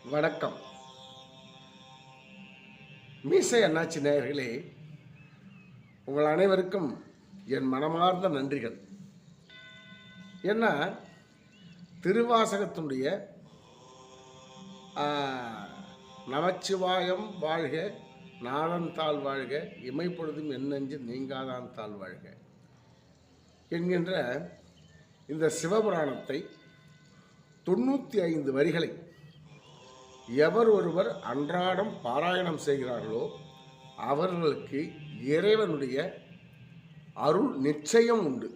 வணக்கம். மீசை அண்ணாச்சி நேயர்களே, உங்கள் அனைவருக்கும் என் மனமார்ந்த நன்றிகள். ஏன்னா திருவாசகத்தினுடைய நமச்சிவாயம் வாழ்க, நாதன் தாழ் வாழ்க, இமைப்பொழுதும் எண்ணெஞ்சு நீங்காதான் தாழ் வாழ்க என்கின்ற இந்த சிவபுராணத்தை 95 வரிகளை எவர் ஒருவர் அன்றாடம் பாராயணம் செய்கிறார்களோ அவர்களுக்கு இறைவனுடைய அருள் நிச்சயம் உண்டு.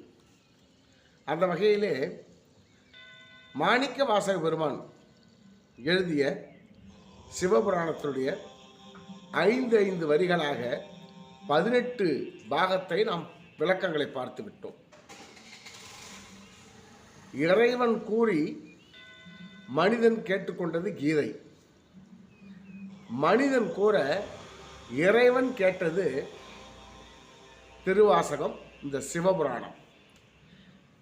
அந்த வகையிலே மாணிக்க வாசக பெருமான் எழுதிய சிவபுராணத்தினுடைய 5 வரிகளாக 18 பாகத்தை நாம் விளக்கங்களை பார்த்து விட்டோம். இறைவன் கூறி மனிதன் கேட்டுக்கொண்டது கீதை. மனிதன் கூற இறைவன் கேட்டது திருவாசகம், இந்த சிவபுராணம்.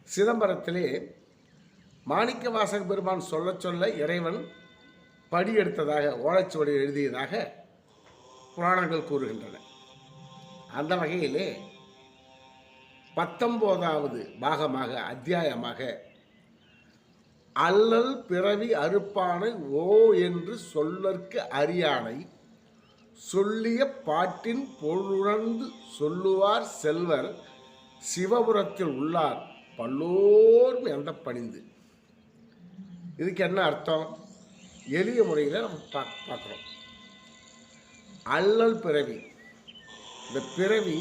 சிதம்பரத்திலே மாணிக்க வாசக பெருமான் சொல்ல சொல்ல இறைவன் படி எடுத்ததாக, ஓலைச்சுவடி எழுதியதாக புராணங்கள் கூறுகின்றன. அந்த வகையிலே 19வது பாகமாக, அத்தியாயமாக அல்லல் பிறவி அறுப்பானை ஓ என்று சொல்லற்கு அறியானை சொல்லிய பாட்டின் பொருளுணர்ந்து சொல்லுவார் செல்வர் சிவபுரத்தில் உள்ளார் பல்லோரும் எந்த பணிந்து. இதுக்கு என்ன அர்த்தம்? எளிய முறையில் நம்ம பார்க்குறோம். அல்லல் பிறவி, இந்த பிறவி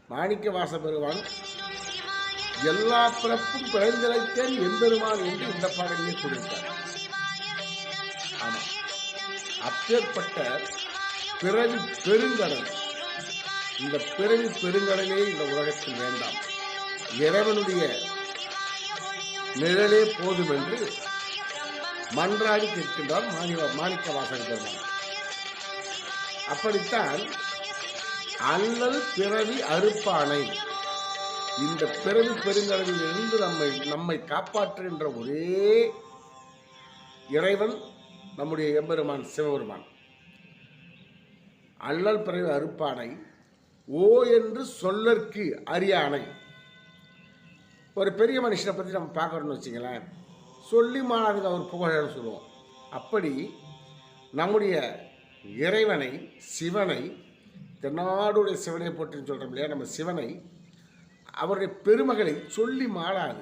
மாணிக்க வாசக பெருமான் எல்லா பிறப்பும் பிறந்திழைத்தேன் எம்பெருமான் என்று இந்த பாடலிலே கூறியிருக்கார். ஆமாம், அப்பேற்பட்ட பிறவி பெருங்கடல், இந்த பிறவி பெருங்கடலே இந்த உலகத்தில் வேண்டாம், இறைவனுடைய நிழலே போதும் என்று மன்றாடி கேட்கின்றார் மாணிக்க வாசக பெருமான். அப்படித்தான் அல்லல் பிறவி அறுப்பானை, இந்த பிறவி பெருங்கடலில் இருந்து நம்மை காப்பாற்றுகின்ற ஒரே இறைவன் நம்முடைய எம்பெருமான் சிவபெருமான். அல்லல் பிறவி அறுப்பானை ஓ என்று சொல்லற்கு அறியானை. ஒரு பெரிய மனுஷனை பற்றி நம்ம பார்க்கணும்னு வச்சுங்களேன், சொல்லி மாணவர்கள் அவர் புகழன்னு சொல்லுவோம். அப்படி நம்முடைய இறைவனை, சிவனை, தென்னாடுடைய சிவனை போட்டுன்னு சொல்கிறோம் இல்லையா, நம்ம சிவனை, அவருடைய பெருமகளை சொல்லி மாளாது,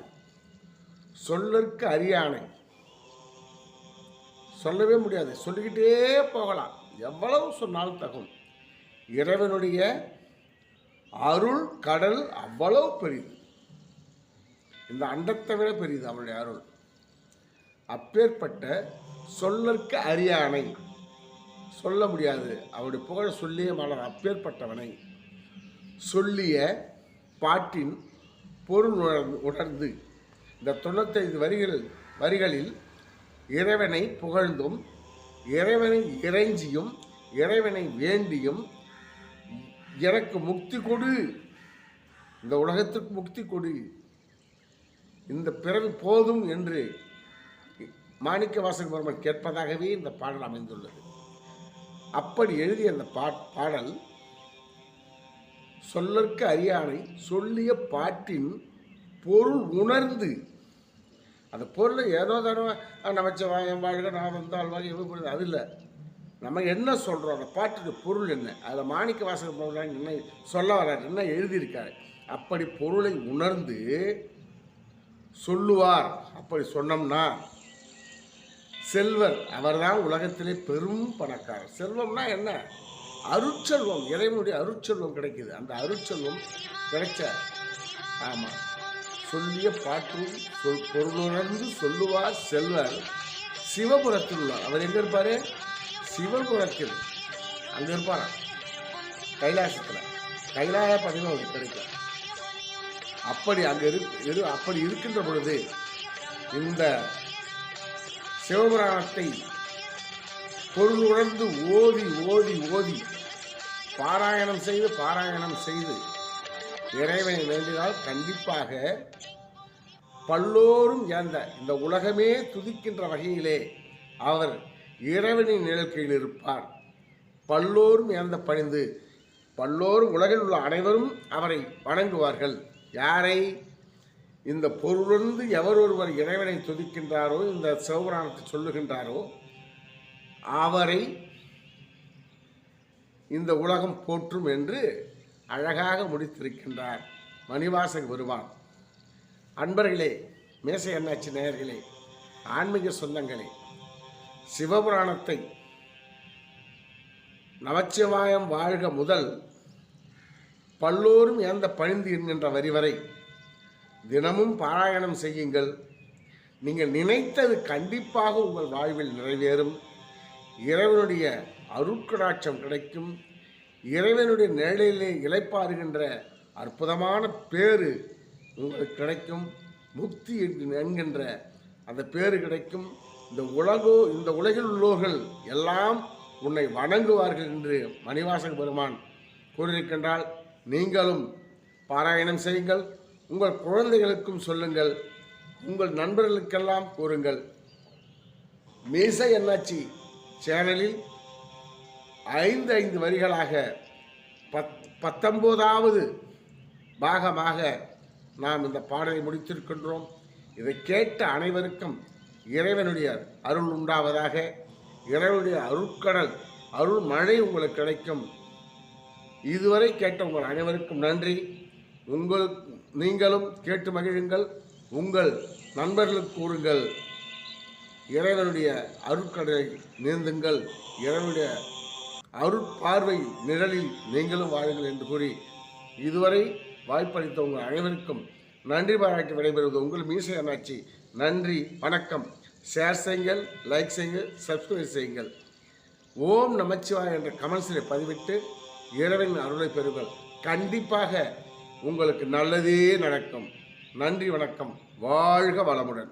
சொல்லற்கு அறியானை, சொல்லவே முடியாது, சொல்லிக்கிட்டே போகலாம், எவ்வளவு சொன்னாலும் தகும். இறைவனுடைய அருள் கடல் அவ்வளவு பெரியது, இந்த அண்டத்தை விட பெரியது அவருடைய அருள். அப்பேற்பட்ட சொல்லற்கு அறியானை, சொல்ல முடியாது, அவருடைய புகழ சொல்லியே மாளாது, அப்பேற்பட்டவனை சொல்லிய பாட்டின் பொருள் உணர்ந்து இந்த 95 வரிகளில் இறைவனை புகழ்ந்தும், இறைவனை இறைஞ்சியும், இறைவனை வேண்டியும், எனக்கு முக்தி கொடு, இந்த உலகத்துக்கு முக்தி கொடு, இந்த பிறவி போதும் என்று மாணிக்க வாசக பெருமான் கேட்பதாகவே இந்த பாடல் அமைந்துள்ளது. அப்படி எழுதிய அந்த பாடல் சொல்லற்கு அறியானை சொல்லிய பாட்டின் பொருள் உணர்ந்து, அந்த பொருளை ஏதோ தானே நமச்சிவாயம் வாழ்க, நான் வந்தால் வாழ்க, அது இல்லை. நம்ம என்ன சொல்கிறோம், அந்த பாட்டுக்கு பொருள் என்ன, அதில் மாணிக்க வாசக என்ன சொல்ல வர்றாரு, என்ன எழுதியிருக்காரு, அப்படி பொருளை உணர்ந்து சொல்லுவார். அப்படி சொன்னோம்னா செல்வர், அவர்தான் உலகத்திலே பெரும் பணக்காரர். செல்வம்னா என்ன? அருட்செல்வம், இறைவனுடைய அருட்செல்வம் கிடைக்குது. அந்த அருட்செல்வம் கிடைச்ச, ஆமாம், சொல்லிய பாட்டும் பொருளுணர்ந்து சொல்லுவார் செல்வர் சிவபுரத்தில் உள்ளார். அவர் எங்கே இருப்பார்? சிவபுரத்தில், அங்கே இருப்பார், கைலாசத்தில், கைலாய பதிவு அவருக்கு கிடைக்கும். அப்படி அங்கே அப்படி இருக்கின்ற பொழுது இந்த சிவபுராணத்தை பொருள் உணர்ந்து ஓதி ஓதி ஓதி பாராயணம் செய்து இறைவனை வேண்டினால் கண்டிப்பாக பல்லோரும் ஏந்த இந்த உலகமே துதிக்கின்ற வகையிலே அவர் இறைவனின் நிழல் கீழ் இருப்பார். பல்லோரும் ஏந்த பணிந்து, பல்லோரும் உலகில் உள்ள அனைவரும் அவரை வணங்குவார்கள். யாரை? இந்த பொருளிருந்து எவர் ஒருவர் இறைவனை துதிக்கின்றாரோ, இந்த சிவபுராணத்தை சொல்லுகின்றாரோ, அவரை இந்த உலகம் போற்றும் என்று அழகாக முடித்திருக்கின்றார் மணிவாசக பெருமான். அன்பர்களே, மேசை அண்ணாச்சி நேயர்களே, ஆன்மீக சொந்தங்களே, சிவபுராணத்தை நமச்சிவாயம் வாழ்க முதல் பல்லோரும் ஏந்த பணிந்து என்கின்ற வரி வரை தினமும் பாராயணம் செய்யுங்கள். நீங்கள் நினைத்தது கண்டிப்பாக உங்கள் வாழ்வில் நிறைவேறும். இறைவனுடைய அருட்கடாட்சம் கிடைக்கும். இறைவனுடைய நிழலிலே இளைப்பாறுகின்ற அற்புதமான பேறு உங்களுக்கு கிடைக்கும். முக்தி என்கின்ற அந்த பேறு கிடைக்கும். இந்த உலகில் உள்ளோர்கள் எல்லாம் உன்னை வணங்குவார்கள் என்று மணிவாசக பெருமான் கூறியிருக்கின்றால், நீங்களும் பாராயணம் செய்யுங்கள். உங்கள் குழந்தைகளுக்கும் சொல்லுங்கள். உங்கள் நண்பர்களுக்கெல்லாம் கூறுங்கள். மேசை அண்ணாச்சி சேனலில் 5 வரிகளாக 19வது பாகமாக நாம் இந்த பாடலை முடித்திருக்கின்றோம். இதை கேட்ட அனைவருக்கும் இறைவனுடைய அருள் உண்டாவதாக. இறைவனுடைய அருட்கடல் அருள் மழை உங்களுக்கு கிடைக்கும். இதுவரை கேட்ட உங்கள் அனைவருக்கும் நன்றி. நீங்களும் கேட்டு மகிழுங்கள். உங்கள் நண்பர்களுக்கு கூறுங்கள். இறைவனுடைய அருட்கடலை நீந்துங்கள். இறைவனுடைய அருட்பார்வை நிழலில் நீங்களும் வாழுங்கள் என்று கூறி இதுவரை வாய்ப்பளித்த உங்கள் அனைவருக்கும் நன்றி பாராட்டி விடைபெறுவது உங்கள் மீசை அண்ணாச்சி. நன்றி, வணக்கம். ஷேர் செய்யுங்கள், லைக் செய்யுங்கள், சப்ஸ்கிரைப் செய்யுங்கள். ஓம் நமச்சிவாய என்ற கமெண்ட்ஸில் பதிவிட்டு இறைவனின் அருளை பெறுங்கள். கண்டிப்பாக உங்களுக்கு நல்லதே நடக்கும். நன்றி, வணக்கம். வாழ்க வளமுடன்.